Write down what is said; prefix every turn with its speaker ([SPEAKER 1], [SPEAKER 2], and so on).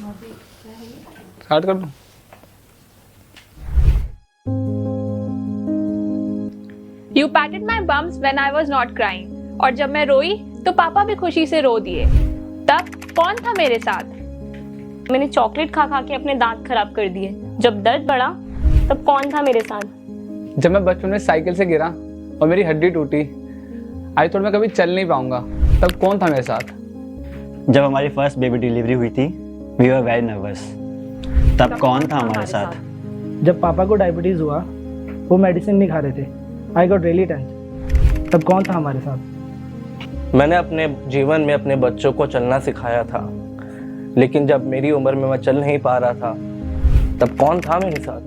[SPEAKER 1] Start कर दूं?
[SPEAKER 2] You patted my bums when I was not crying. और जब मैं रोई तो पापा भी खुशी से रो दिए। तब कौन था मेरे साथ? मैंने चॉकलेट खा खा के अपने दांत खराब कर दिए। जब दर्द बढ़ा तब कौन था मेरे साथ?
[SPEAKER 1] जब मैं बचपन में साइकिल से गिरा और मेरी हड्डी टूटी, आई थॉट मैं कभी चल नहीं पाऊंगा, तब कौन था मेरे साथ?
[SPEAKER 3] जब हमारी फर्स्ट बेबी डिलीवरी हुई थी, वी वर वेरी नर्वस, तब कौन था हमारे साथ?
[SPEAKER 4] जब पापा को डायबिटीज हुआ, वो मेडिसिन नहीं खा रहे थे, आई गॉट रियली टेंशन, तब कौन था हमारे साथ?
[SPEAKER 5] मैंने अपने जीवन में अपने बच्चों को चलना सिखाया था, लेकिन जब मेरी उम्र में मैं चल नहीं पा रहा था, तब कौन था मेरे साथ?